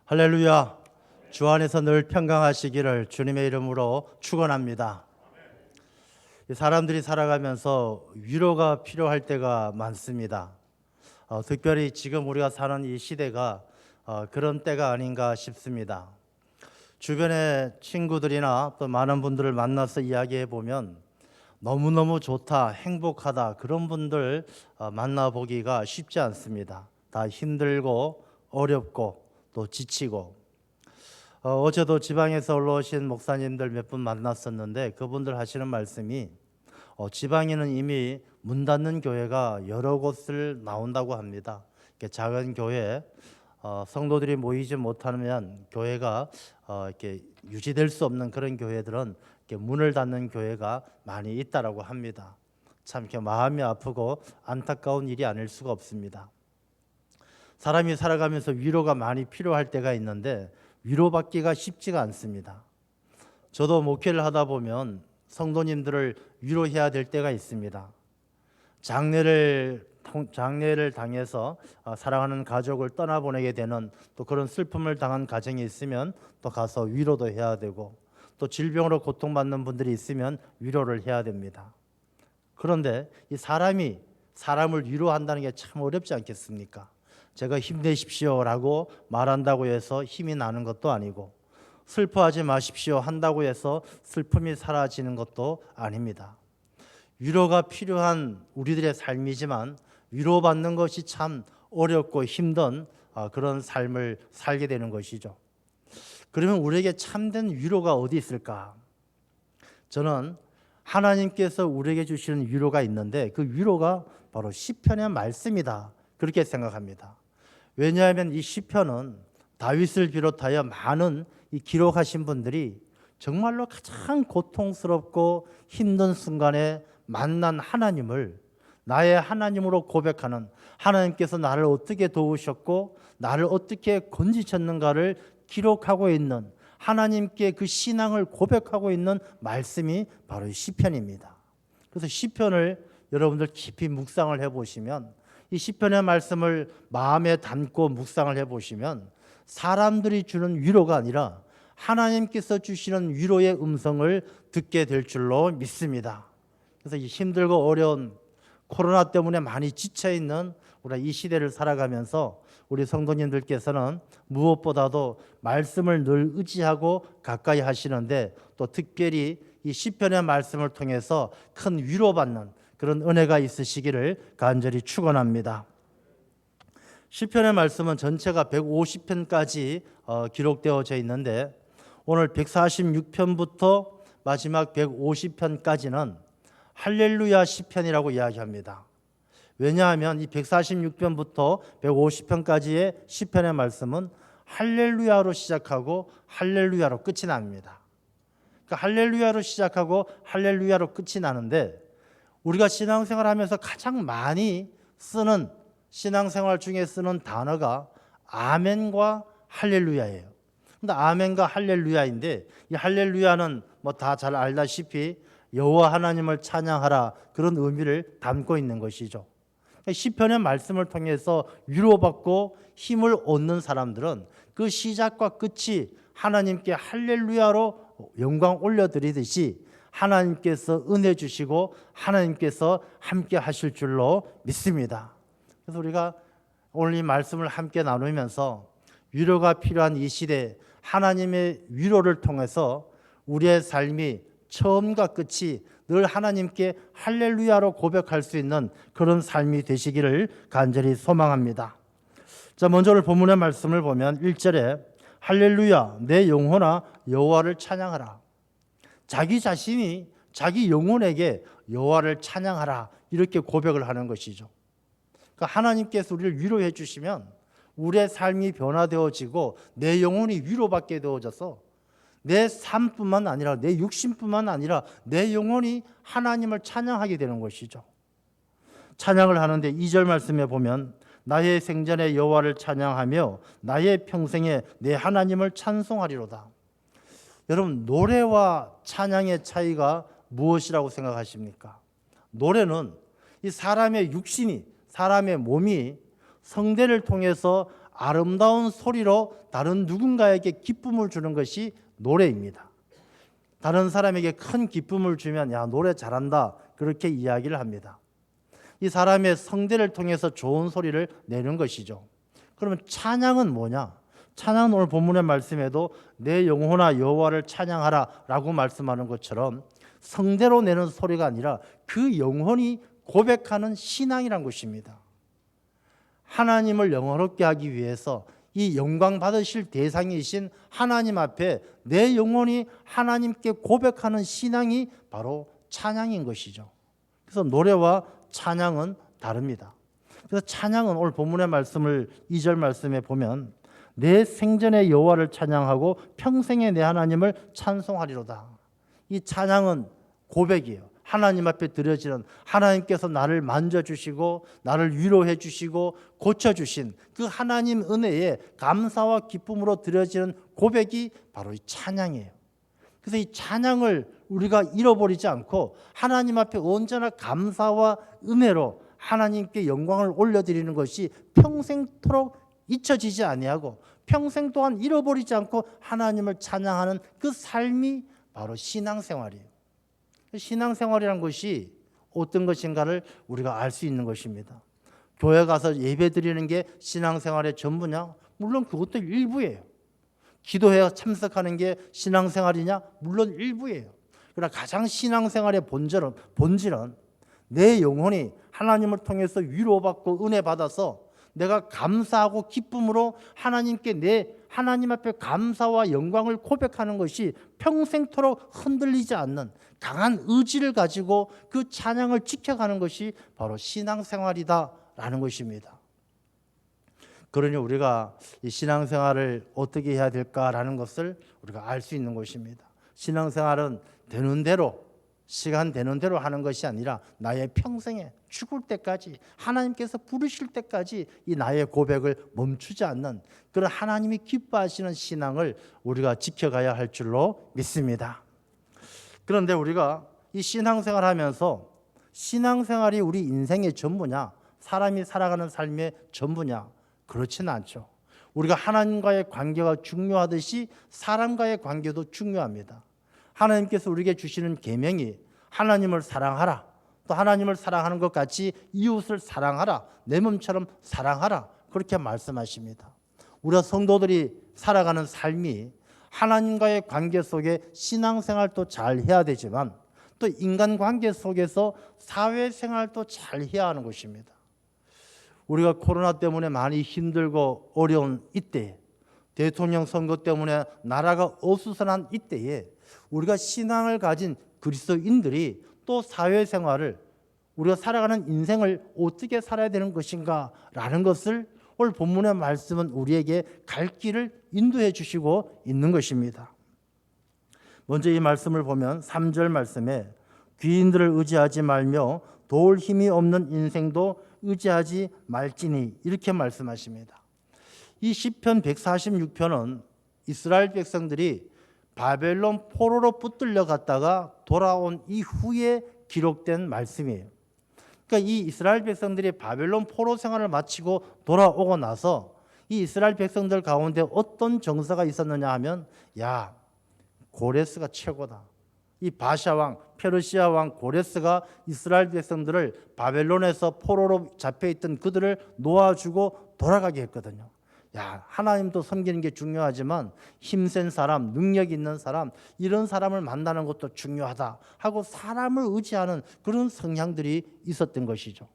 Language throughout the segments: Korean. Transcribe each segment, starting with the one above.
할렐루야. 주 안에서 늘 평강하시기를 주님의 이름으로 축원합니다. 사람들이 살아가면서 위로가 필요할 때가 많습니다. 특별히 지금 우리가 사는 이 시대가 그런 때가 아닌가 싶습니다. 주변의 친구들이나 또 많은 분들을 만나서 이야기해 보면 너무너무 좋다, 행복하다 그런 분들 만나보기가 쉽지 않습니다. 다 힘들고 어렵고 또 지치고 어제도 지방에서 올라오신 목사님들 몇 분 만났었는데 그분들 하시는 말씀이 지방에는 이미 문 닫는 교회가 여러 곳을 나온다고 합니다. 이렇게 작은 교회 성도들이 모이지 못하면 교회가 이렇게 유지될 수 없는 그런 교회들은 이렇게 문을 닫는 교회가 많이 있다라고 합니다. 참 이렇게 마음이 아프고 안타까운 일이 아닐 수가 없습니다. 사람이 살아가면서 위로가 많이 필요할 때가 있는데 위로받기가 쉽지가 않습니다. 저도 목회를 하다 보면 성도님들을 위로해야 될 때가 있습니다. 장례를 당해서 사랑하는 가족을 떠나보내게 되는 또 그런 슬픔을 당한 가정이 있으면 또 가서 위로도 해야 되고 또 질병으로 고통받는 분들이 있으면 위로를 해야 됩니다. 그런데 이 사람이 사람을 위로한다는 게 참 어렵지 않겠습니까? 제가 힘내십시오라고 말한다고 해서 힘이 나는 것도 아니고 슬퍼하지 마십시오 한다고 해서 슬픔이 사라지는 것도 아닙니다. 위로가 필요한 우리들의 삶이지만 위로받는 것이 참 어렵고 힘든 그런 삶을 살게 되는 것이죠. 그러면 우리에게 참된 위로가 어디 있을까? 저는 하나님께서 우리에게 주시는 위로가 있는데 그 위로가 바로 시편의 말씀이다 그렇게 생각합니다. 왜냐하면 이 시편은 다윗을 비롯하여 많은 이 기록하신 분들이 정말로 가장 고통스럽고 힘든 순간에 만난 하나님을 나의 하나님으로 고백하는, 하나님께서 나를 어떻게 도우셨고 나를 어떻게 건지셨는가를 기록하고 있는, 하나님께 그 신앙을 고백하고 있는 말씀이 바로 이 시편입니다. 그래서 시편을 여러분들 깊이 묵상을 해보시면, 이 시편의 말씀을 마음에 담고 묵상을 해보시면 사람들이 주는 위로가 아니라 하나님께서 주시는 위로의 음성을 듣게 될 줄로 믿습니다. 그래서 이 힘들고 어려운 코로나 때문에 많이 지쳐있는 우리 이 시대를 살아가면서 우리 성도님들께서는 무엇보다도 말씀을 늘 의지하고 가까이 하시는데 또 특별히 이 시편의 말씀을 통해서 큰 위로받는 그런 은혜가 있으시기를 간절히 축원합니다. 시편의 말씀은 전체가 150편까지 기록되어져 있는데 오늘 146편부터 마지막 150편까지는 할렐루야 시편이라고 이야기합니다. 왜냐하면 이 146편부터 150편까지의 시편의 말씀은 할렐루야로 시작하고 할렐루야로 끝이 납니다. 그러니까 할렐루야로 시작하고 할렐루야로 끝이 나는데 우리가 신앙생활하면서 가장 많이 쓰는 신앙생활 중에 쓰는 단어가 아멘과 할렐루야예요. 근데 아멘과 할렐루야인데 이 할렐루야는 뭐 다 잘 알다시피 여호와 하나님을 찬양하라 그런 의미를 담고 있는 것이죠. 시편의 말씀을 통해서 위로받고 힘을 얻는 사람들은 그 시작과 끝이 하나님께 할렐루야로 영광 올려드리듯이 하나님께서 은혜 주시고 하나님께서 함께 하실 줄로 믿습니다. 그래서 우리가 오늘 이 말씀을 함께 나누면서 위로가 필요한 이 시대 하나님의 위로를 통해서 우리의 삶이 처음과 끝이 늘 하나님께 할렐루야로 고백할 수 있는 그런 삶이 되시기를 간절히 소망합니다. 자, 먼저 오늘 본문의 말씀을 보면 1절에 할렐루야 내 영혼아 여호와를 찬양하라. 자기 자신이 자기 영혼에게 여호와를 찬양하라 이렇게 고백을 하는 것이죠. 그러니까 하나님께서 우리를 위로해 주시면 우리의 삶이 변화되어지고 내 영혼이 위로받게 되어져서 내 삶뿐만 아니라 내 육신뿐만 아니라 내 영혼이 하나님을 찬양하게 되는 것이죠. 찬양을 하는데 2절 말씀에 보면 나의 생전에 여호와를 찬양하며 나의 평생에 내 하나님을 찬송하리로다. 여러분 노래와 찬양의 차이가 무엇이라고 생각하십니까? 노래는 이 사람의 육신이 사람의 몸이 성대를 통해서 아름다운 소리로 다른 누군가에게 기쁨을 주는 것이 노래입니다. 다른 사람에게 큰 기쁨을 주면 야, 노래 잘한다, 그렇게 이야기를 합니다. 이 사람의 성대를 통해서 좋은 소리를 내는 것이죠. 그러면 찬양은 뭐냐? 찬양은 오늘 본문의 말씀에도 내 영혼아 여호와를 찬양하라 라고 말씀하는 것처럼 성대로 내는 소리가 아니라 그 영혼이 고백하는 신앙이란 것입니다. 하나님을 영원롭게 하기 위해서 이 영광 받으실 대상이신 하나님 앞에 내 영혼이 하나님께 고백하는 신앙이 바로 찬양인 것이죠. 그래서 노래와 찬양은 다릅니다. 그래서 찬양은 오늘 본문의 말씀을 2절 말씀에 보면 내 생전의 여호와를 찬양하고 평생에 내 하나님을 찬송하리로다. 이 찬양은 고백이에요. 하나님 앞에 드려지는, 하나님께서 나를 만져주시고 나를 위로해 주시고 고쳐주신 그 하나님 은혜에 감사와 기쁨으로 드려지는 고백이 바로 이 찬양이에요. 그래서 이 찬양을 우리가 잃어버리지 않고 하나님 앞에 언제나 감사와 은혜로 하나님께 영광을 올려드리는 것이 평생토록 잊혀지지 아니하고 평생 동안 잃어버리지 않고 하나님을 찬양하는 그 삶이 바로 신앙생활이에요. 신앙생활이란 것이 어떤 것인가를 우리가 알 수 있는 것입니다. 교회 가서 예배 드리는 게 신앙생활의 전부냐? 물론 그것도 일부예요. 기도회 참석하는 게 신앙생활이냐? 물론 일부예요. 그러나 가장 신앙생활의 본질은 내 영혼이 하나님을 통해서 위로받고 은혜 받아서 내가 감사하고 기쁨으로 하나님께 하나님 앞에 감사와 영광을 고백하는 것이 평생토록 흔들리지 않는 강한 의지를 가지고 그 찬양을 지켜가는 것이 바로 신앙생활이다라는 것입니다. 그러니 우리가 이 신앙생활을 어떻게 해야 될까라는 것을 우리가 알 수 있는 것입니다. 신앙생활은 되는 대로, 시간 되는 대로 하는 것이 아니라 나의 평생에 죽을 때까지 하나님께서 부르실 때까지 이 나의 고백을 멈추지 않는 그런 하나님이 기뻐하시는 신앙을 우리가 지켜가야 할 줄로 믿습니다. 그런데 우리가 이 신앙생활 하면서 신앙생활이 우리 인생의 전부냐, 사람이 살아가는 삶의 전부냐, 그렇지는 않죠. 우리가 하나님과의 관계가 중요하듯이 사람과의 관계도 중요합니다. 하나님께서 우리에게 주시는 계명이 하나님을 사랑하라, 또 하나님을 사랑하는 것 같이 이웃을 사랑하라, 내 몸처럼 사랑하라, 그렇게 말씀하십니다. 우리가 성도들이 살아가는 삶이 하나님과의 관계 속에 신앙생활도 잘 해야 되지만 또 인간관계 속에서 사회생활도 잘 해야 하는 것입니다. 우리가 코로나 때문에 많이 힘들고 어려운 이때, 대통령 선거 때문에 나라가 어수선한 이때에 우리가 신앙을 가진 그리스도인들이 또 사회생활을, 우리가 살아가는 인생을 어떻게 살아야 되는 것인가라는 것을 오늘 본문의 말씀은 우리에게 갈 길을 인도해 주시고 있는 것입니다. 먼저 이 말씀을 보면 3절 말씀에 귀인들을 의지하지 말며 도울 힘이 없는 인생도 의지하지 말지니, 이렇게 말씀하십니다. 이 시편 146편은 이스라엘 백성들이 바벨론 포로로 붙들려 갔다가 돌아온 이후에 기록된 말씀이에요. 그러니까 이 이스라엘 백성들이 바벨론 포로 생활을 마치고 돌아오고 나서 이 이스라엘 백성들 가운데 어떤 정서가 있었느냐 하면, 야, 고레스가 최고다. 이 바샤 왕, 페르시아 왕 고레스가 이스라엘 백성들을 바벨론에서 포로로 잡혀있던 그들을 놓아주고 돌아가게 했거든요. 야, 하나님도 섬기는 게 중요하지만 힘센 사람, 능력 있는 사람, 이런 사람을 만나는 것도 중요하다 하고 사람을 의지하는 그런 성향들이 있었던 것이죠.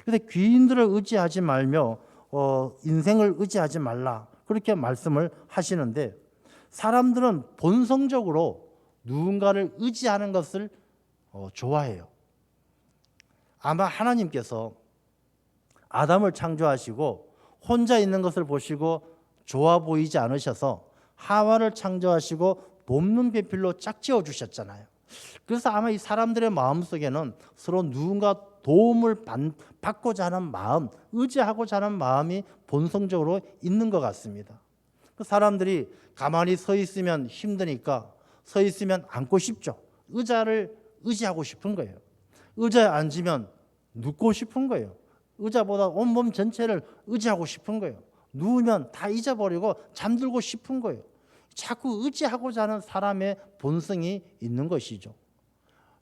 그런데 귀인들을 의지하지 말며 인생을 의지하지 말라, 그렇게 말씀을 하시는데, 사람들은 본성적으로 누군가를 의지하는 것을 좋아해요. 아마 하나님께서 아담을 창조하시고 혼자 있는 것을 보시고 좋아 보이지 않으셔서 하와를 창조하시고 돕는 배필로 짝지어 주셨잖아요. 그래서 아마 이 사람들의 마음속에는 서로 누군가 도움을 받고자 하는 마음, 의지하고자 하는 마음이 본성적으로 있는 것 같습니다. 그 사람들이 가만히 서 있으면 힘드니까 서 있으면 앉고 싶죠. 의자를 의지하고 싶은 거예요. 의자에 앉으면 눕고 싶은 거예요. 의자보다 온몸 전체를 의지하고 싶은 거예요. 누우면 다 잊어버리고 잠들고 싶은 거예요. 자꾸 의지하고자 하는 사람의 본성이 있는 것이죠.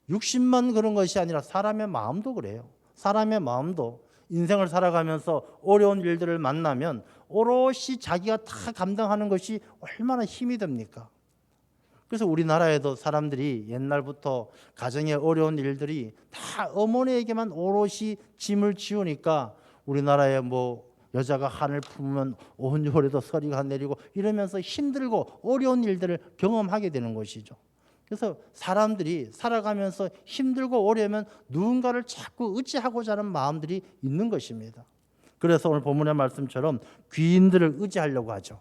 육신만 그런 것이 아니라 사람의 마음도 그래요. 사람의 마음도 인생을 살아가면서 어려운 일들을 만나면 오롯이 자기가 다 감당하는 것이 얼마나 힘이 됩니까? 그래서 우리나라에도 사람들이 옛날부터 가정의 어려운 일들이 다 어머니에게만 오롯이 짐을 지우니까 우리나라에 뭐 여자가 한을 품으면 온 요래도 서리가 내리고 이러면서 힘들고 어려운 일들을 경험하게 되는 것이죠. 그래서 사람들이 살아가면서 힘들고 어려우면 누군가를 자꾸 의지하고자 하는 마음들이 있는 것입니다. 그래서 오늘 본문의 말씀처럼 귀인들을 의지하려고 하죠.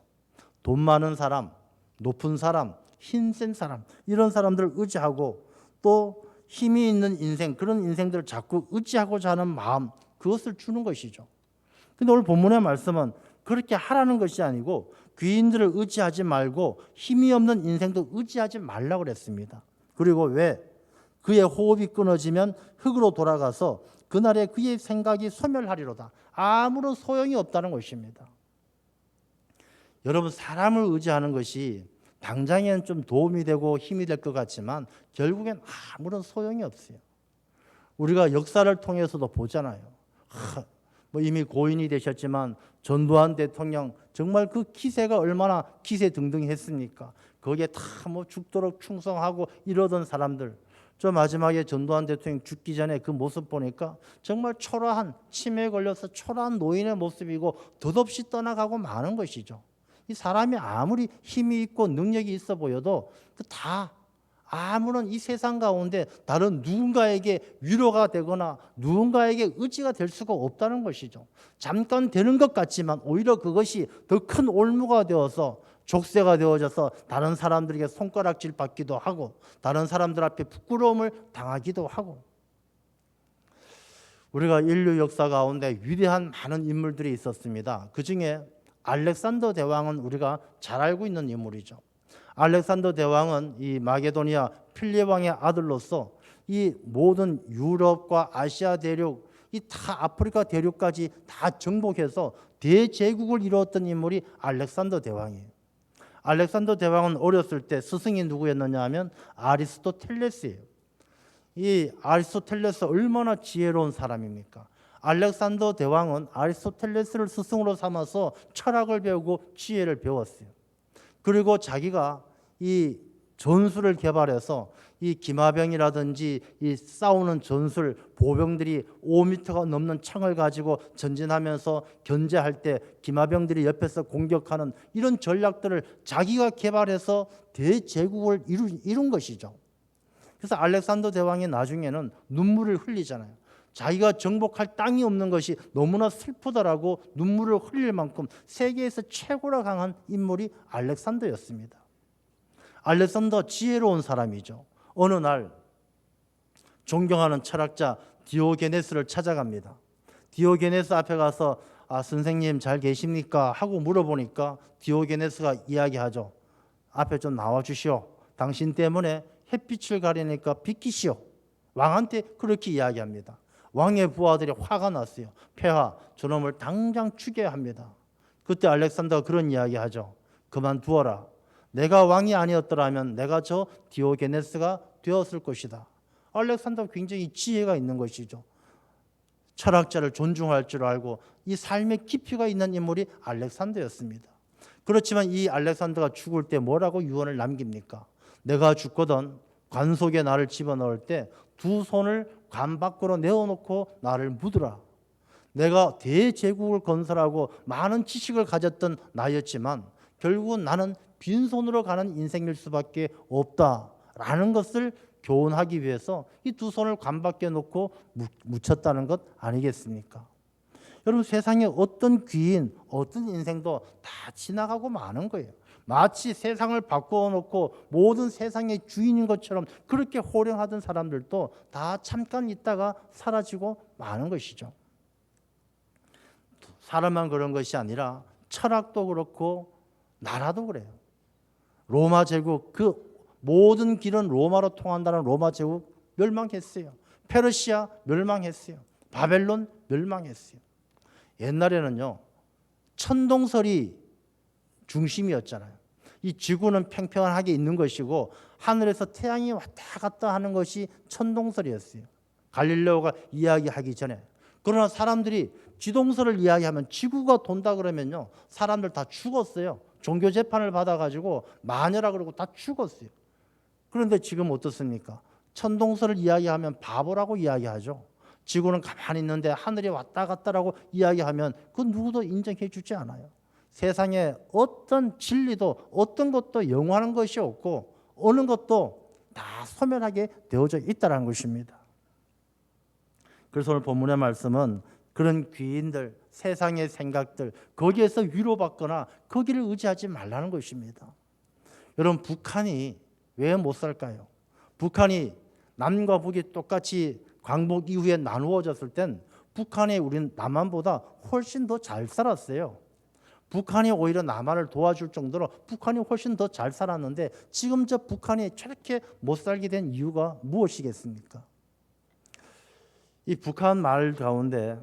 돈 많은 사람, 높은 사람, 힘센 사람, 이런 사람들을 의지하고 또 힘이 있는 인생, 그런 인생들을 자꾸 의지하고자 하는 마음, 그것을 주는 것이죠. 근데 오늘 본문의 말씀은 그렇게 하라는 것이 아니고 귀인들을 의지하지 말고 힘이 없는 인생도 의지하지 말라고 그랬습니다. 그리고 왜? 그의 호흡이 끊어지면 흙으로 돌아가서 그날에 그의 생각이 소멸하리로다. 아무런 소용이 없다는 것입니다. 여러분, 사람을 의지하는 것이 당장에는 좀 도움이 되고 힘이 될 것 같지만 결국엔 아무런 소용이 없어요. 우리가 역사를 통해서도 보잖아요. 뭐 이미 고인이 되셨지만 전두환 대통령 정말 그 기세가 얼마나 기세등등했습니까? 거기에 다 뭐 죽도록 충성하고 이러던 사람들, 저 마지막에 전두환 대통령 죽기 전에 그 모습 보니까 정말 초라한, 치매에 걸려서 초라한 노인의 모습이고 덧없이 떠나가고 마는 것이죠. 이 사람이 아무리 힘이 있고 능력이 있어 보여도 그 다 아무런 이 세상 가운데 다른 누군가에게 위로가 되거나 누군가에게 의지가 될 수가 없다는 것이죠. 잠깐 되는 것 같지만 오히려 그것이 더 큰 올무가 되어서 족쇄가 되어져서 다른 사람들에게 손가락질 받기도 하고 다른 사람들 앞에 부끄러움을 당하기도 하고. 우리가 인류 역사 가운데 위대한 많은 인물들이 있었습니다. 그중에 알렉산더 대왕은 우리가 잘 알고 있는 인물이죠. 알렉산더 대왕은 이 마게도니아 필립 왕의 아들로서 이 모든 유럽과 아시아 대륙, 이 다 아프리카 대륙까지 다 정복해서 대제국을 이루었던 인물이 알렉산더 대왕이에요. 알렉산더 대왕은 어렸을 때 스승이 누구였느냐 하면 아리스토텔레스예요. 이 아리스토텔레스 얼마나 지혜로운 사람입니까? 알렉산더 대왕은 아리스토텔레스를 스승으로 삼아서 철학을 배우고 지혜를 배웠어요. 그리고 자기가 이 전술을 개발해서 이 기마병이라든지 이 싸우는 전술, 보병들이 5m가 넘는 창을 가지고 전진하면서 견제할 때 기마병들이 옆에서 공격하는 이런 전략들을 자기가 개발해서 대제국을 이룬 것이죠. 그래서 알렉산더 대왕이 나중에는 눈물을 흘리잖아요. 자기가 정복할 땅이 없는 것이 너무나 슬프다라고 눈물을 흘릴 만큼 세계에서 최고로 강한 인물이 알렉산더였습니다. 알렉산더 지혜로운 사람이죠. 어느 날 존경하는 철학자 디오게네스를 찾아갑니다. 디오게네스 앞에 가서 선생님 잘 계십니까? 하고 물어보니까 디오게네스가 이야기하죠. 앞에 좀 나와주시오. 당신 때문에 햇빛을 가리니까 비키시오. 왕한테 그렇게 이야기합니다. 왕의 부하들이 화가 났어요. 폐하, 저놈을 당장 죽여야 합니다. 그때 알렉산더가 그런 이야기하죠. 그만두어라. 내가 왕이 아니었더라면 내가 저 디오게네스가 되었을 것이다. 알렉산더가 굉장히 지혜가 있는 것이죠. 철학자를 존중할 줄 알고 이 삶의 깊이가 있는 인물이 알렉산더였습니다. 그렇지만 이 알렉산더가 죽을 때 뭐라고 유언을 남깁니까? 내가 죽거든 관 속에 나를 집어넣을 때 두 손을 관 밖으로 내어놓고 나를 묻으라. 내가 대제국을 건설하고 많은 지식을 가졌던 나였지만 결국은 나는 빈손으로 가는 인생일 수밖에 없다라는 것을 교훈하기 위해서 이 두 손을 관 밖에 놓고 묻혔다는 것 아니겠습니까? 여러분, 세상에 어떤 귀인, 어떤 인생도 다 지나가고 마는 거예요. 마치 세상을 바꾸어 놓고 모든 세상의 주인인 것처럼 그렇게 호령하던 사람들도 다 잠깐 있다가 사라지고 마는 것이죠. 사람만 그런 것이 아니라 철학도 그렇고 나라도 그래요. 로마 제국, 그 모든 길은 로마로 통한다는 로마 제국 멸망했어요. 페르시아 멸망했어요. 바벨론 멸망했어요. 옛날에는요, 천동설이 중심이었잖아요. 이 지구는 평평하게 있는 것이고 하늘에서 태양이 왔다 갔다 하는 것이 천동설이었어요. 갈릴레오가 이야기하기 전에. 그러나 사람들이 지동설을 이야기하면 지구가 돈다 그러면요, 사람들 다 죽었어요. 종교 재판을 받아가지고 마녀라 그러고 다 죽었어요. 그런데 지금 어떻습니까? 천동설을 이야기하면 바보라고 이야기하죠. 지구는 가만히 있는데 하늘이 왔다 갔다라고 이야기하면 그 누구도 인정해 주지 않아요. 세상에 어떤 진리도 어떤 것도 영원한 것이 없고 어느 것도 다 소멸하게 되어져 있다는 것입니다. 그래서 오늘 본문의 말씀은 그런 귀인들, 세상의 생각들, 거기에서 위로받거나 거기를 의지하지 말라는 것입니다. 여러분, 북한이 왜 못 살까요? 북한이 남과 북이 똑같이 광복 이후에 나누어졌을 땐 북한이 우리 남한보다 훨씬 더 잘 살았어요. 북한이 오히려 남한을 도와줄 정도로 북한이 훨씬 더 잘 살았는데 지금 저 북한이 저렇게 못 살게 된 이유가 무엇이겠습니까? 이 북한 말 가운데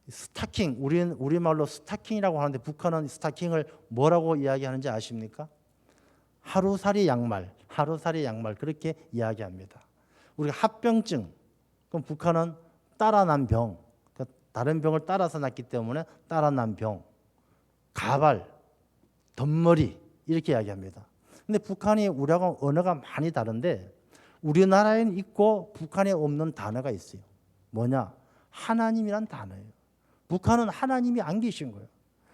스타킹, 우리말로 스타킹이라고 하는데 북한은 스타킹을 뭐라고 이야기하는지 아십니까? 하루살이 양말, 하루살이 양말 그렇게 이야기합니다. 우리가 합병증, 그럼 북한은 따라 난 병, 다른 병을 따라서 났기 때문에 따라 난 병, 가발, 덧머리 이렇게 이야기합니다. 근데 북한이 우리하고 언어가 많이 다른데 우리나라에는 있고 북한에 없는 단어가 있어요. 뭐냐? 하나님이란 단어예요. 북한은 하나님이 안 계신 거예요.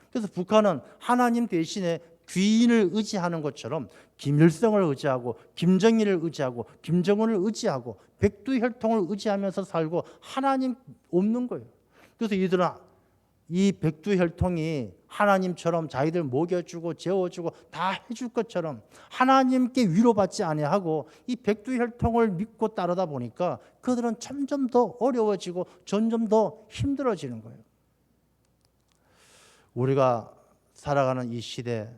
그래서 북한은 하나님 대신에 귀인을 의지하는 것처럼 김일성을 의지하고 김정일을 의지하고 김정은을 의지하고 백두혈통을 의지하면서 살고 하나님 없는 거예요. 그래서 이들은 이 백두혈통이 하나님처럼 자기들 먹여주고 재워주고 다 해줄 것처럼 하나님께 위로받지 아니하고 이 백두혈통을 믿고 따르다 보니까 그들은 점점 더 어려워지고 점점 더 힘들어지는 거예요. 우리가 살아가는 이 시대,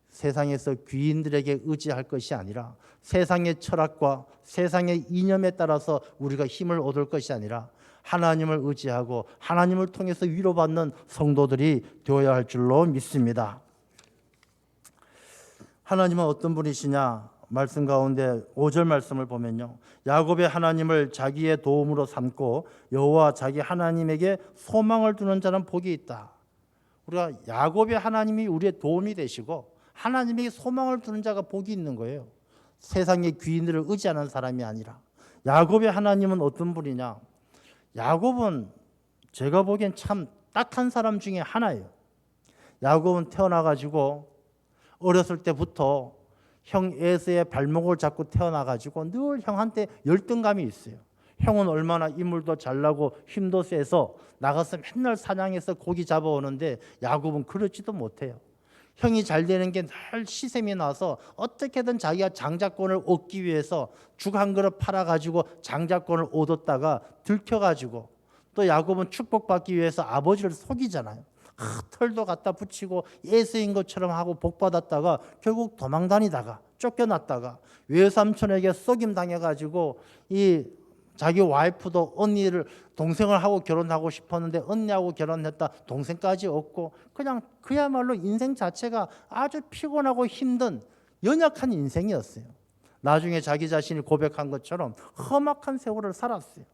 세상에서 귀인들에게 의지할 것이 아니라 세상의 철학과 세상의 이념에 따라서 우리가 힘을 얻을 것이 아니라 하나님을 의지하고 하나님을 통해서 위로받는 성도들이 되어야 할 줄로 믿습니다. 하나님은 어떤 분이시냐? 말씀 가운데 5절 말씀을 보면요, 야곱의 하나님을 자기의 도움으로 삼고 여호와 자기 하나님에게 소망을 두는 자는 복이 있다. 우리가 야곱의 하나님이 우리의 도움이 되시고 하나님에게 소망을 두는 자가 복이 있는 거예요. 세상의 귀인들을 의지하는 사람이 아니라. 야곱의 하나님은 어떤 분이냐? 야곱은 제가 보기엔 참 딱한 사람 중에 하나예요. 야곱은 태어나가지고 어렸을 때부터 형 에서의 발목을 잡고 태어나가지고 늘 형한테 열등감이 있어요. 형은 얼마나 인물도 잘나고 힘도 세서 나가서 맨날 사냥해서 고기 잡아오는데 야곱은 그렇지도 못해요. 형이 잘 되는 게 늘 시샘이 나서 어떻게든 자기가 장자권을 얻기 위해서 죽 한 그릇 팔아가지고 장자권을 얻었다가 들켜가지고 또 야곱은 축복받기 위해서 아버지를 속이잖아요. 털도 갖다 붙이고 예수인 것처럼 하고 복받았다가 결국 도망다니다가 쫓겨났다가 외삼촌에게 속임당해가지고 이 자기 와이프도 언니를 동생을 하고 결혼하고 싶었는데 언니하고 결혼했다 동생까지 없고 그냥 그야말로 인생 자체가 아주 피곤하고 힘든 연약한 인생이었어요. 나중에 자기 자신이 고백한 것처럼 험악한 세월을 살았어요.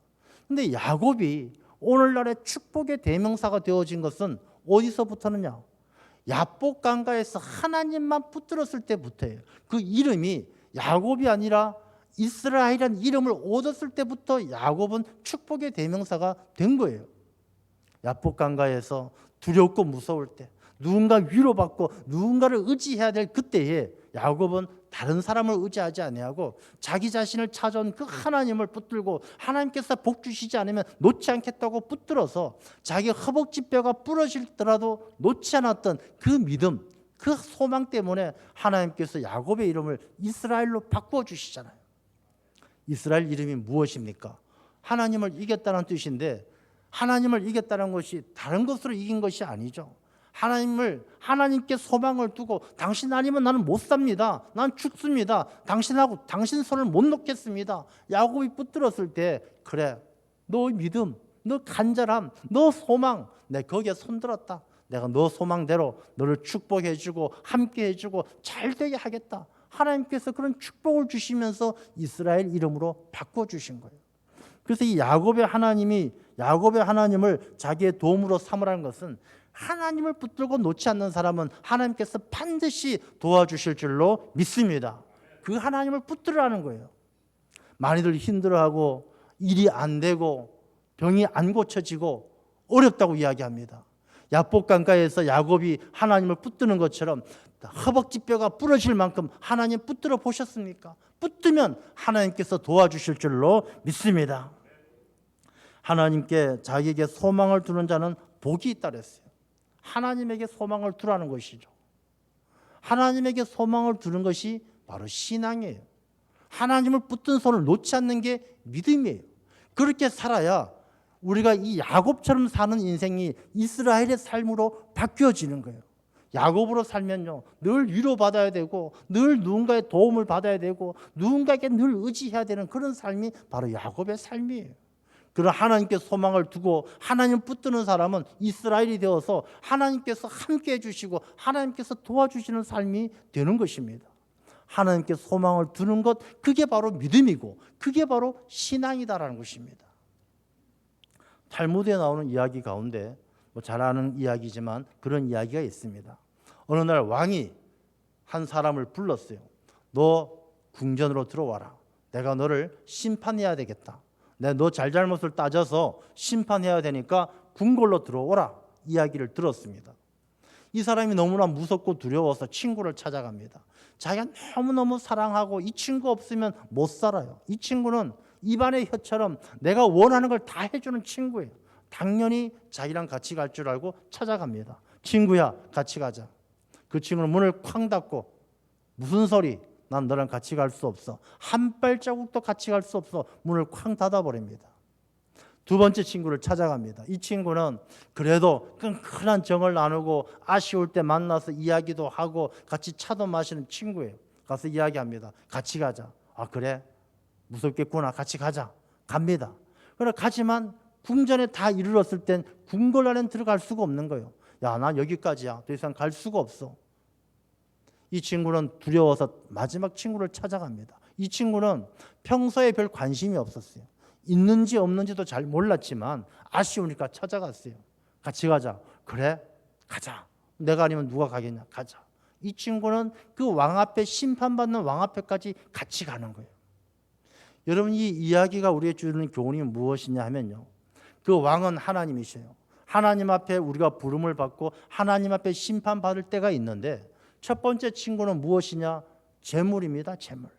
근데 야곱이 오늘날의 축복의 대명사가 되어진 것은 어디서부터느냐? 야복 강가에서 하나님만 붙들었을 때부터예요. 그 이름이 야곱이 아니라 이스라엘이라는 이름을 얻었을 때부터 야곱은 축복의 대명사가 된 거예요. 야복 강가에서 두렵고 무서울 때, 누군가 위로받고 누군가를 의지해야 될 그때에 야곱은 다른 사람을 의지하지 아니하고 자기 자신을 찾아온 그 하나님을 붙들고 하나님께서 복 주시지 않으면 놓지 않겠다고 붙들어서 자기 허벅지뼈가 부러질더라도 놓지 않았던 그 믿음, 그 소망 때문에 하나님께서 야곱의 이름을 이스라엘로 바꾸어 주시잖아요. 이스라엘 이름이 무엇입니까? 하나님을 이겼다는 뜻인데 하나님을 이겼다는 것이 다른 것으로 이긴 것이 아니죠. 하나님께 소망을 두고 당신 아니면 나는 못 삽니다. 난 죽습니다. 당신 손을 못 놓겠습니다. 야곱이 붙들었을 때 그래, 너 믿음, 너 간절함, 너 소망, 내 거기에 손들었다. 내가 너 소망대로 너를 축복해주고 함께해주고 잘되게 하겠다. 하나님께서 그런 축복을 주시면서 이스라엘 이름으로 바꿔주신 거예요. 그래서 이 야곱의 하나님을 자기의 도움으로 삼으라는 것은 하나님을 붙들고 놓지 않는 사람은 하나님께서 반드시 도와주실 줄로 믿습니다. 그 하나님을 붙들으라는 거예요. 많이들 힘들어하고 일이 안 되고 병이 안 고쳐지고 어렵다고 이야기합니다. 야복강가에서 야곱이 하나님을 붙드는 것처럼 허벅지뼈가 부러질 만큼 하나님 붙들어 보셨습니까? 붙들면 하나님께서 도와주실 줄로 믿습니다. 하나님께 자기에게 소망을 두는 자는 복이 있다 그랬어요. 하나님에게 소망을 두라는 것이죠. 하나님에게 소망을 두는 것이 바로 신앙이에요. 하나님을 붙든 손을 놓지 않는 게 믿음이에요. 그렇게 살아야 우리가 이 야곱처럼 사는 인생이 이스라엘의 삶으로 바뀌어지는 거예요. 야곱으로 살면요, 늘 위로받아야 되고 늘 누군가의 도움을 받아야 되고 누군가에게 늘 의지해야 되는 그런 삶이 바로 야곱의 삶이에요. 그런 하나님께 소망을 두고 하나님 붙드는 사람은 이스라엘이 되어서 하나님께서 함께 해주시고 하나님께서 도와주시는 삶이 되는 것입니다. 하나님께 소망을 두는 것, 그게 바로 믿음이고 그게 바로 신앙이다라는 것입니다. 탈무드에 나오는 이야기 가운데 잘 아는 이야기지만 그런 이야기가 있습니다. 어느 날 왕이 한 사람을 불렀어요. 너 궁전으로 들어와라. 내가 너를 심판해야 되겠다. 내가 너 잘잘못을 따져서 심판해야 되니까 궁궐로 들어오라. 이야기를 들었습니다. 이 사람이 너무나 무섭고 두려워서 친구를 찾아갑니다. 자기가 너무너무 사랑하고 이 친구 없으면 못 살아요. 이 친구는 입안의 혀처럼 내가 원하는 걸 다 해주는 친구예요. 당연히 자기랑 같이 갈 줄 알고 찾아갑니다. 친구야, 같이 가자. 그 친구는 문을 쾅 닫고 무슨 소리? 난 너랑 같이 갈 수 없어. 한 발자국도 같이 갈 수 없어. 문을 쾅 닫아버립니다. 두 번째 친구를 찾아갑니다. 이 친구는 그래도 끈끈한 정을 나누고 아쉬울 때 만나서 이야기도 하고 같이 차도 마시는 친구예요. 가서 이야기합니다. 같이 가자. 아, 그래? 무섭겠구나. 같이 가자. 갑니다. 그러나 가지만 궁전에 다 이르렀을 땐 궁궐 안에 들어갈 수가 없는 거예요. 야, 난 여기까지야. 더 이상 갈 수가 없어. 이 친구는 두려워서 마지막 친구를 찾아갑니다. 이 친구는 평소에 별 관심이 없었어요. 있는지 없는지도 잘 몰랐지만 아쉬우니까 찾아갔어요. 같이 가자. 그래? 가자. 내가 아니면 누가 가겠냐? 가자. 이 친구는 그 왕 앞에 심판받는 왕 앞에까지 같이 가는 거예요. 여러분, 이 이야기가 우리에게 주는 교훈이 무엇이냐 하면요, 그 왕은 하나님이셔요. 하나님 앞에 우리가 부름을 받고 하나님 앞에 심판받을 때가 있는데 첫 번째 친구는 무엇이냐? 재물입니다. 재물.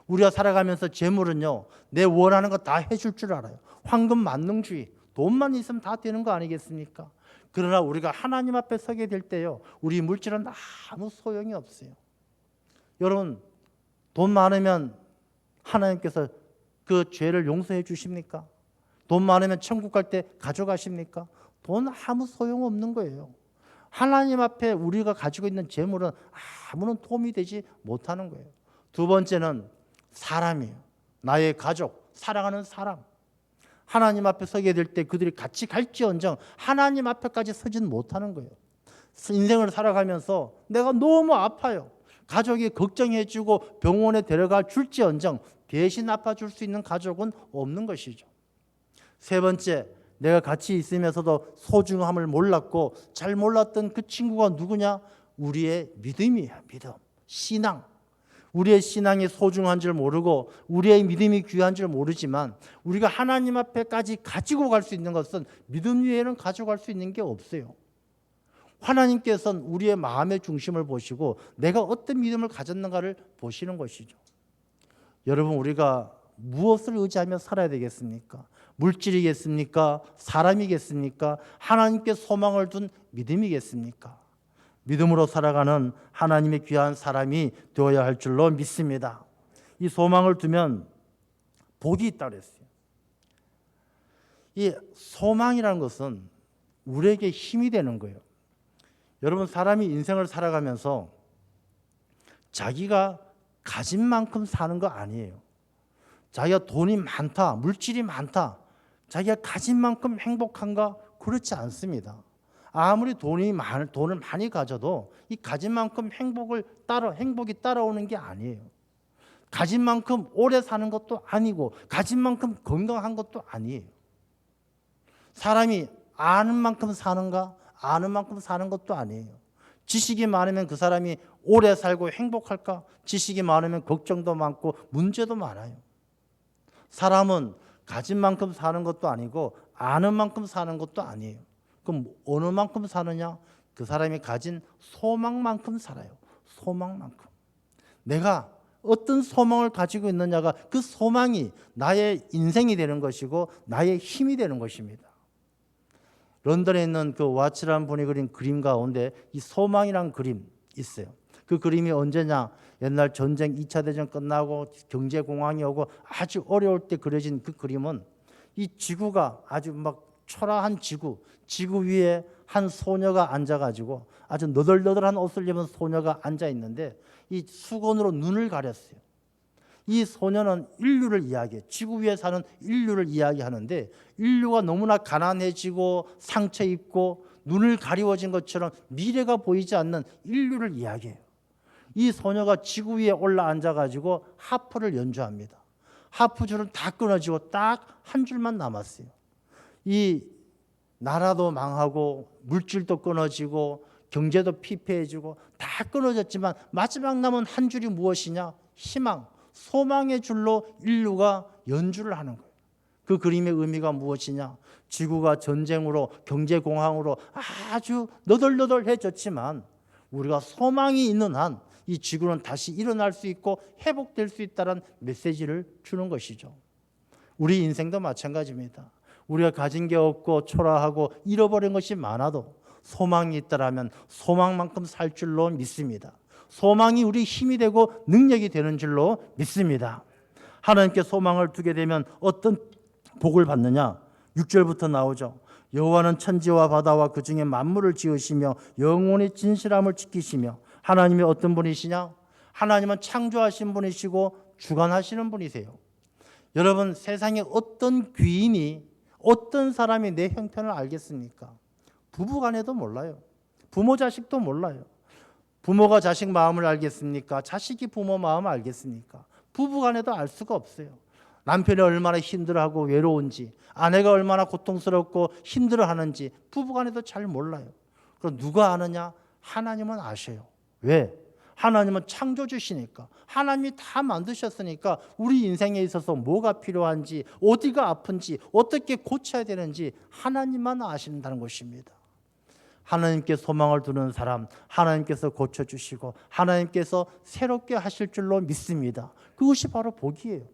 우리가 살아가면서 재물은요, 내 원하는 거 다 해줄 줄 알아요. 황금 만능주의, 돈만 있으면 다 되는 거 아니겠습니까? 그러나 우리가 하나님 앞에 서게 될 때요, 우리 물질은 아무 소용이 없어요. 여러분, 돈 많으면 하나님께서 그 죄를 용서해 주십니까? 돈 많으면 천국 갈 때 가져가십니까? 돈 아무 소용없는 거예요. 하나님 앞에 우리가 가지고 있는 재물은 아무런 도움이 되지 못하는 거예요. 두 번째는 사람이에요. 나의 가족, 사랑하는 사람. 하나님 앞에 서게 될 때 그들이 같이 갈지언정 하나님 앞에까지 서지는 못하는 거예요. 인생을 살아가면서 내가 너무 아파요. 가족이 걱정해주고 병원에 데려가 줄지언정 대신 아파줄 수 있는 가족은 없는 것이죠. 세 번째, 내가 같이 있으면서도 소중함을 몰랐고 잘 몰랐던 그 친구가 누구냐? 우리의 믿음이에요. 믿음, 신앙. 우리의 신앙이 소중한 줄 모르고 우리의 믿음이 귀한 줄 모르지만 우리가 하나님 앞에까지 가지고 갈 수 있는 것은 믿음 외에는 가져갈 수 있는 게 없어요. 하나님께서는 우리의 마음의 중심을 보시고 내가 어떤 믿음을 가졌는가를 보시는 것이죠. 여러분, 우리가 무엇을 의지하며 살아야 되겠습니까? 물질이겠습니까? 사람이겠습니까? 하나님께 소망을 둔 믿음이겠습니까? 믿음으로 살아가는 하나님의 귀한 사람이 되어야 할 줄로 믿습니다. 이 소망을 두면 복이 있다고 했어요. 이 소망이라는 것은 우리에게 힘이 되는 거예요. 여러분, 사람이 인생을 살아가면서 자기가 가진 만큼 사는 거 아니에요. 자기가 돈이 많다, 물질이 많다, 자기가 가진 만큼 행복한가? 그렇지 않습니다. 아무리 돈을 많이 가져도 이 가진 만큼 행복이 따라오는 게 아니에요. 가진 만큼 오래 사는 것도 아니고 가진 만큼 건강한 것도 아니에요. 사람이 아는 만큼 사는가? 아는 만큼 사는 것도 아니에요. 지식이 많으면 그 사람이 오래 살고 행복할까? 지식이 많으면 걱정도 많고 문제도 많아요. 사람은 가진 만큼 사는 것도 아니고 아는 만큼 사는 것도 아니에요. 그럼 어느 만큼 사느냐? 그 사람이 가진 소망만큼 살아요. 소망만큼. 내가 어떤 소망을 가지고 있느냐가 그 소망이 나의 인생이 되는 것이고 나의 힘이 되는 것입니다. 런던에 있는 그 와츠라는 분이 그린 그림 가운데 이 소망이란 그림 있어요. 그 그림이 언제냐? 옛날 전쟁 2차 대전 끝나고 경제공황이 오고 아주 어려울 때 그려진 그 그림은 이 지구가 아주 막 초라한 지구 위에 한 소녀가 앉아가지고 아주 너덜너덜한 옷을 입은 소녀가 앉아 있는데 이 수건으로 눈을 가렸어요. 이 소녀는 인류를 이야기해요. 지구 위에 사는 인류를 이야기하는데 인류가 너무나 가난해지고 상처 입고 눈을 가리워진 것처럼 미래가 보이지 않는 인류를 이야기해요. 이 소녀가 지구 위에 올라 앉아가지고 하프를 연주합니다. 하프줄은 다 끊어지고 딱 한 줄만 남았어요. 이 나라도 망하고 물질도 끊어지고 경제도 피폐해지고 다 끊어졌지만 마지막 남은 한 줄이 무엇이냐? 희망, 소망의 줄로 인류가 연주를 하는 거예요. 그 그림의 의미가 무엇이냐? 지구가 전쟁으로 경제공황으로 아주 너덜너덜해졌지만 우리가 소망이 있는 한 이 지구는 다시 일어날 수 있고 회복될 수 있다는 메시지를 주는 것이죠. 우리 인생도 마찬가지입니다. 우리가 가진 게 없고 초라하고 잃어버린 것이 많아도 소망이 있다라면 소망만큼 살 줄로 믿습니다. 소망이 우리 힘이 되고 능력이 되는 줄로 믿습니다. 하나님께 소망을 두게 되면 어떤 복을 받느냐? 6절부터 나오죠. 여호와는 천지와 바다와 그 중에 만물을 지으시며 영원히 진실함을 지키시며 하나님이 어떤 분이시냐? 하나님은 창조하신 분이시고 주관하시는 분이세요. 여러분, 세상에 어떤 귀인이 어떤 사람이 내 형편을 알겠습니까? 부부간에도 몰라요. 부모 자식도 몰라요. 부모가 자식 마음을 알겠습니까? 자식이 부모 마음을 알겠습니까? 부부간에도 알 수가 없어요. 남편이 얼마나 힘들어하고 외로운지, 아내가 얼마나 고통스럽고 힘들어하는지 부부간에도 잘 몰라요. 그럼 누가 아느냐? 하나님은 아셔요. 왜? 하나님은 창조주시니까, 하나님이 다 만드셨으니까 우리 인생에 있어서 뭐가 필요한지, 어디가 아픈지, 어떻게 고쳐야 되는지 하나님만 아신다는 것입니다. 하나님께 소망을 두는 사람, 하나님께서 고쳐주시고 하나님께서 새롭게 하실 줄로 믿습니다. 그것이 바로 복이에요.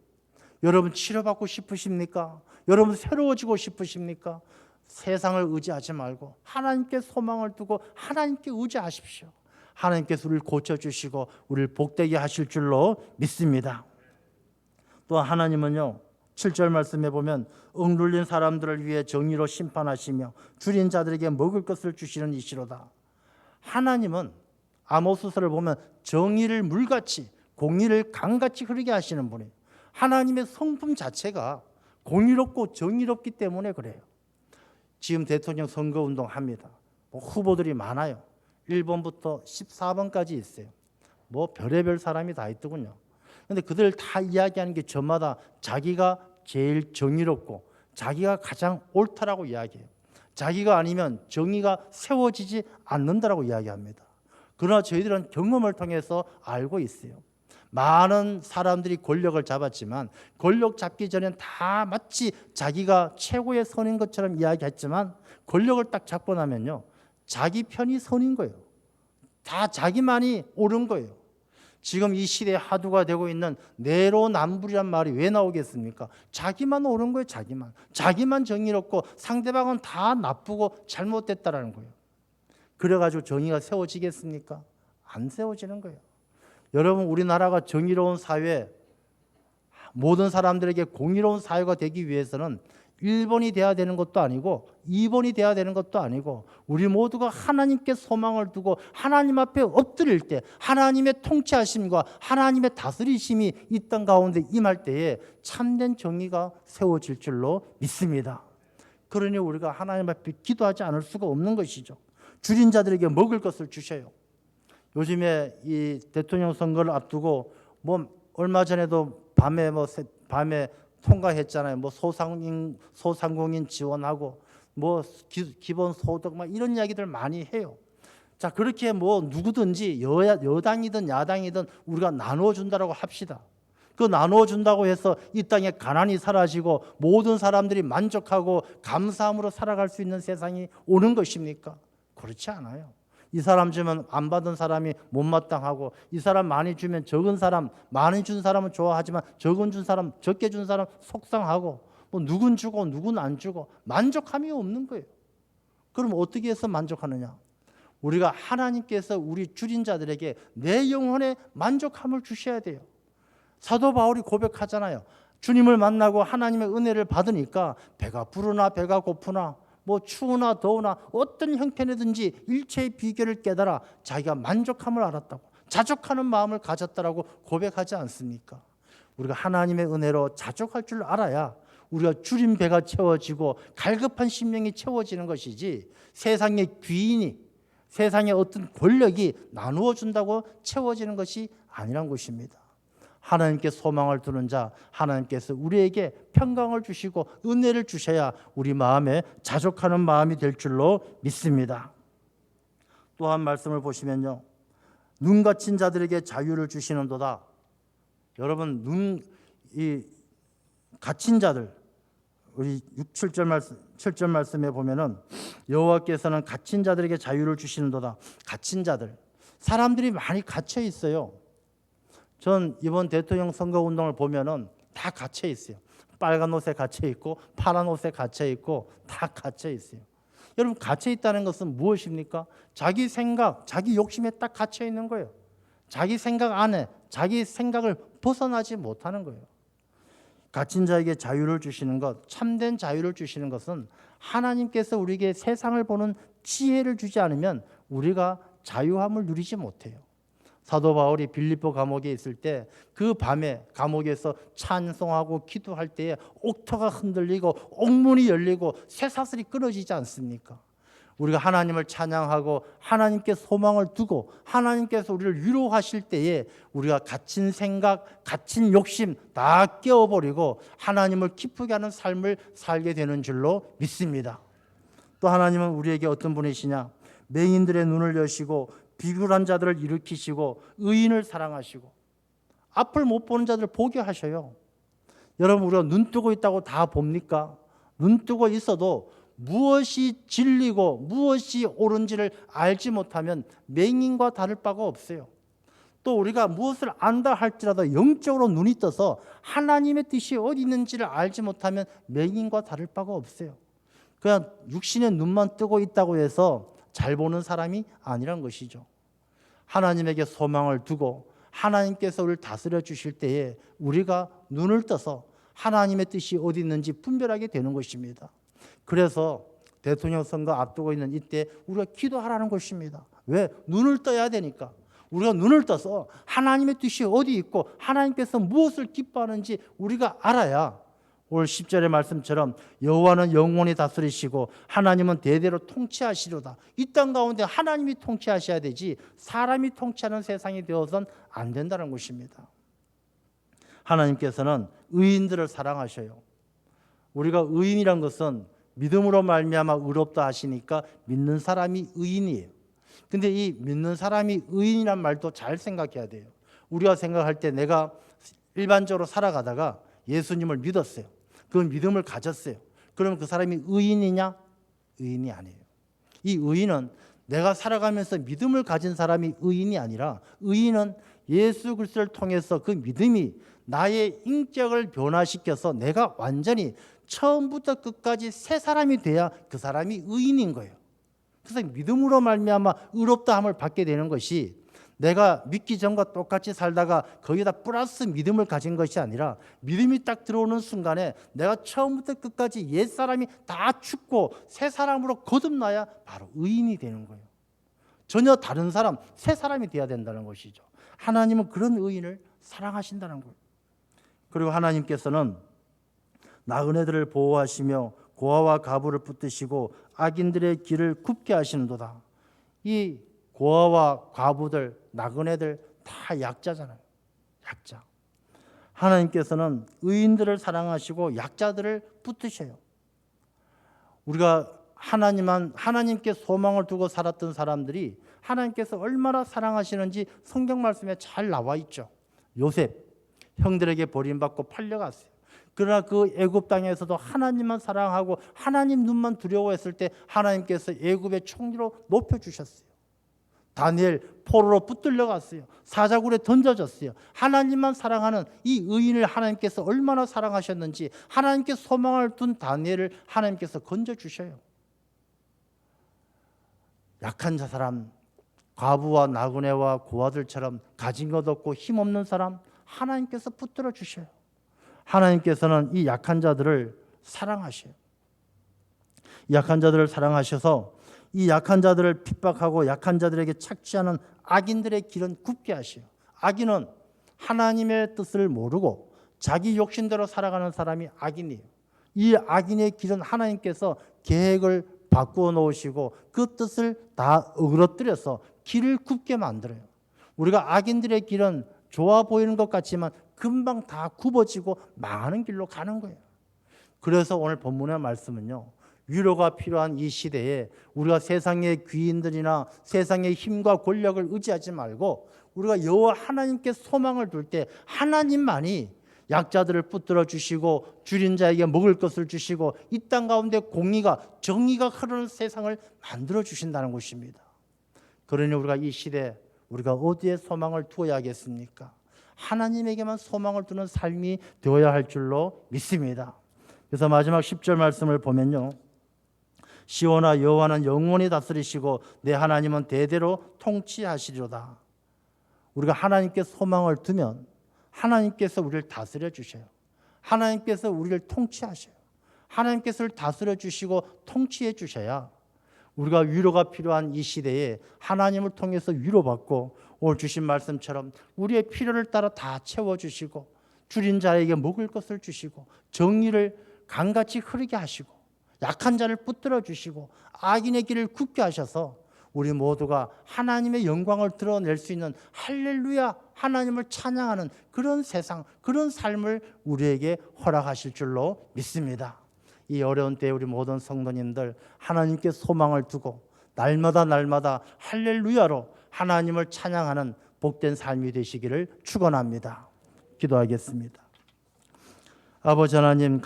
여러분 치료받고 싶으십니까? 여러분 새로워지고 싶으십니까? 세상을 의지하지 말고 하나님께 소망을 두고 하나님께 의지하십시오. 하나님께서 우리를 고쳐주시고 우리를 복되게 하실 줄로 믿습니다. 또 하나님은요, 7절 말씀해 보면 억눌린 사람들을 위해 정의로 심판하시며 줄인 자들에게 먹을 것을 주시는 이시로다. 하나님은 아모스서를 보면 정의를 물같이, 공의를 강같이 흐르게 하시는 분이에요. 하나님의 성품 자체가 공의롭고 정의롭기 때문에 그래요. 지금 대통령 선거운동 합니다. 후보들이 많아요. 1번부터 14번까지 있어요. 별의별 사람이 다 있더군요. 그런데 그들 다 이야기하는 게 저마다 자기가 제일 정의롭고 자기가 가장 옳다라고 이야기해요. 자기가 아니면 정의가 세워지지 않는다라고 이야기합니다. 그러나 저희들은 경험을 통해서 알고 있어요. 많은 사람들이 권력을 잡았지만 권력 잡기 전엔 다 마치 자기가 최고의 선인 것처럼 이야기했지만 권력을 딱 잡고 나면요, 자기 편이 선인 거예요. 다 자기만이 옳은 거예요. 지금 이 시대에 화두가 되고 있는 내로남불이란 말이 왜 나오겠습니까? 자기만 옳은 거예요. 자기만 정의롭고 상대방은 다 나쁘고 잘못됐다라는 거예요. 그래가지고 정의가 세워지겠습니까? 안 세워지는 거예요. 여러분, 우리나라가 정의로운 사회, 모든 사람들에게 공의로운 사회가 되기 위해서는 1번이 돼야 되는 것도 아니고 2번이 돼야 되는 것도 아니고 우리 모두가 하나님께 소망을 두고 하나님 앞에 엎드릴 때 하나님의 통치하심과 하나님의 다스리심이 이 땅 가운데 임할 때에 참된 정의가 세워질 줄로 믿습니다. 그러니 우리가 하나님 앞에 기도하지 않을 수가 없는 것이죠. 줄인 자들에게 먹을 것을 주셔요. 요즘에 이 대통령 선거를 앞두고 뭐 얼마 전에도 밤에 통과했잖아요. 뭐 소상공인 지원하고 뭐 기본 소득 막 이런 이야기들 많이 해요. 자, 그렇게 뭐 누구든지 여당이든 야당이든 우리가 나누어 준다라고 합시다. 그 나누어 준다고 해서 이 땅에 가난이 사라지고 모든 사람들이 만족하고 감사함으로 살아갈 수 있는 세상이 오는 것입니까? 그렇지 않아요. 이 사람 주면 안 받은 사람이 못마땅하고, 이 사람 많이 주면 적은 사람, 많이 준 사람은 좋아하지만 적은 준 사람, 적게 준 사람 속상하고, 뭐 누군 주고 누군 안 주고 만족함이 없는 거예요. 그럼 어떻게 해서 만족하느냐? 우리가 하나님께서 우리 줄인 자들에게 내 영혼에 만족함을 주셔야 돼요. 사도 바울이 고백하잖아요. 주님을 만나고 하나님의 은혜를 받으니까 배가 부르나 배가 고프나 뭐 추우나 더우나 어떤 형편이든지 일체의 비결을 깨달아 자기가 만족함을 알았다고, 자족하는 마음을 가졌다라고 고백하지 않습니까? 우리가 하나님의 은혜로 자족할 줄 알아야 우리가 줄인 배가 채워지고 갈급한 심령이 채워지는 것이지, 세상의 귀인이, 세상의 어떤 권력이 나누어 준다고 채워지는 것이 아니란 것입니다. 하나님께 소망을 두는 자, 하나님께서 우리에게 평강을 주시고 은혜를 주셔야 우리 마음에 자족하는 마음이 될 줄로 믿습니다. 또한 말씀을 보시면요, 눈 갇힌 자들에게 자유를 주시는도다. 여러분, 이 갇힌 자들, 우리 7절 말씀에 보면은 여호와께서는 갇힌 자들에게 자유를 주시는도다. 갇힌 자들, 사람들이 많이 갇혀 있어요. 전 이번 대통령 선거 운동을 보면은 다 갇혀 있어요. 빨간 옷에 갇혀 있고 파란 옷에 갇혀 있고 다 갇혀 있어요. 여러분, 갇혀 있다는 것은 무엇입니까? 자기 생각, 자기 욕심에 딱 갇혀 있는 거예요. 자기 생각 안에 자기 생각을 벗어나지 못하는 거예요. 갇힌 자에게 자유를 주시는 것, 참된 자유를 주시는 것은 하나님께서 우리에게 세상을 보는 지혜를 주지 않으면 우리가 자유함을 누리지 못해요. 사도 바울이 빌립보 감옥에 있을 때 그 밤에 감옥에서 찬송하고 기도할 때에 옥토가 흔들리고 옥문이 열리고 쇠사슬이 끊어지지 않습니까? 우리가 하나님을 찬양하고 하나님께 소망을 두고 하나님께서 우리를 위로하실 때에 우리가 갇힌 생각, 갇힌 욕심 다 깨워버리고 하나님을 기쁘게 하는 삶을 살게 되는 줄로 믿습니다. 또 하나님은 우리에게 어떤 분이시냐? 맹인들의 눈을 여시고 비굴한 자들을 일으키시고 의인을 사랑하시고 앞을 못 보는 자들을 보게 하셔요. 여러분, 우리가 눈 뜨고 있다고 다 봅니까? 눈 뜨고 있어도 무엇이 진리고 무엇이 옳은지를 알지 못하면 맹인과 다를 바가 없어요. 또 우리가 무엇을 안다 할지라도 영적으로 눈이 떠서 하나님의 뜻이 어디 있는지를 알지 못하면 맹인과 다를 바가 없어요. 그냥 육신의 눈만 뜨고 있다고 해서 잘 보는 사람이 아니란 것이죠. 하나님에게 소망을 두고 하나님께서 우리를 다스려 주실 때에 우리가 눈을 떠서 하나님의 뜻이 어디 있는지 분별하게 되는 것입니다. 그래서 대통령 선거 앞두고 있는 이때 우리가 기도하라는 것입니다. 왜? 눈을 떠야 되니까. 우리가 눈을 떠서 하나님의 뜻이 어디 있고 하나님께서 무엇을 기뻐하는지 우리가 알아야 오늘 10절의 말씀처럼 여호와는 영원히 다스리시고 하나님은 대대로 통치하시로다. 이 땅 가운데 하나님이 통치하셔야 되지 사람이 통치하는 세상이 되어서는 안 된다는 것입니다. 하나님께서는 의인들을 사랑하셔요. 우리가 의인이란 것은 믿음으로 말미암아 의롭다 하시니까 믿는 사람이 의인이에요. 근데 이 믿는 사람이 의인이란 말도 잘 생각해야 돼요. 우리가 생각할 때 내가 일반적으로 살아가다가 예수님을 믿었어요. 그 믿음을 가졌어요. 그러면 그 사람이 의인이냐? 의인이 아니에요. 이 의인은 내가 살아가면서 믿음을 가진 사람이 의인이 아니라, 의인은 예수 그리스도를 통해서 그 믿음이 나의 인격을 변화시켜서 내가 완전히 처음부터 끝까지 새 사람이 돼야 그 사람이 의인인 거예요. 그래서 믿음으로 말미암아 의롭다함을 받게 되는 것이, 내가 믿기 전과 똑같이 살다가 거기다 플러스 믿음을 가진 것이 아니라, 믿음이 딱 들어오는 순간에 내가 처음부터 끝까지 옛사람이 다 죽고 새 사람으로 거듭나야 바로 의인이 되는 거예요. 전혀 다른 사람, 새 사람이 되어야 된다는 것이죠. 하나님은 그런 의인을 사랑하신다는 거예요. 그리고 하나님께서는 나그네들을 보호하시며 고아와 가부를 붙드시고 악인들의 길을 굽게 하시는도다. 이 고아와 과부들, 나그네들 다 약자잖아요. 약자. 하나님께서는 의인들을 사랑하시고 약자들을 붙드셔요. 우리가 하나님께 소망을 두고 살았던 사람들이 하나님께서 얼마나 사랑하시는지 성경 말씀에 잘 나와 있죠. 요셉 형들에게 버림받고 팔려갔어요. 그러나 그 애굽 땅에서도 하나님만 사랑하고 하나님 눈만 두려워했을 때 하나님께서 애굽의 총리로 높여주셨어요. 다니엘 포로로 붙들려 갔어요. 사자굴에 던져졌어요. 하나님만 사랑하는 이 의인을 하나님께서 얼마나 사랑하셨는지 하나님께 소망을 둔 다니엘을 하나님께서 건져주셔요. 약한 사람, 과부와 나그네와 고아들처럼 가진 것 없고 힘없는 사람 하나님께서 붙들어 주셔요. 하나님께서는 이 약한 자들을 사랑하셔요. 약한 자들을 사랑하셔서 이 약한 자들을 핍박하고 약한 자들에게 착취하는 악인들의 길은 굽게 하셔요. 악인은 하나님의 뜻을 모르고 자기 욕심대로 살아가는 사람이 악인이에요. 이 악인의 길은 하나님께서 계획을 바꾸어 놓으시고 그 뜻을 다 어그러뜨려서 길을 굽게 만들어요. 우리가 악인들의 길은 좋아 보이는 것 같지만 금방 다 굽어지고 망하는 길로 가는 거예요. 그래서 오늘 본문의 말씀은요, 위로가 필요한 이 시대에 우리가 세상의 귀인들이나 세상의 힘과 권력을 의지하지 말고 우리가 여호와 하나님께 소망을 둘 때 하나님만이 약자들을 붙들어 주시고 줄인 자에게 먹을 것을 주시고 이 땅 가운데 공의가 정의가 흐르는 세상을 만들어 주신다는 것입니다. 그러니 우리가 이 시대 우리가 어디에 소망을 두어야겠습니까? 하나님에게만 소망을 두는 삶이 되어야 할 줄로 믿습니다. 그래서 마지막 10절 말씀을 보면요, 시온아 여호와는 영원히 다스리시고 내 하나님은 대대로 통치하시리로다. 우리가 하나님께 소망을 두면 하나님께서 우리를 다스려 주셔요. 하나님께서 우리를 통치하셔요. 하나님께서 다스려 주시고 통치해 주셔야 우리가 위로가 필요한 이 시대에 하나님을 통해서 위로받고 오늘 주신 말씀처럼 우리의 필요를 따라 다 채워주시고 줄인 자에게 먹을 것을 주시고 정의를 강같이 흐르게 하시고 약한 자를 붙들어 주시고 악인의 길을 굽게 하셔서 우리 모두가 하나님의 영광을 드러낼 수 있는 할렐루야 하나님을 찬양하는 그런 세상, 그런 삶을 우리에게 허락하실 줄로 믿습니다. 이 어려운 때에 우리 모든 성도님들 하나님께 소망을 두고 날마다 할렐루야로 하나님을 찬양하는 복된 삶이 되시기를 축원합니다. 기도하겠습니다. 아버지 하나님,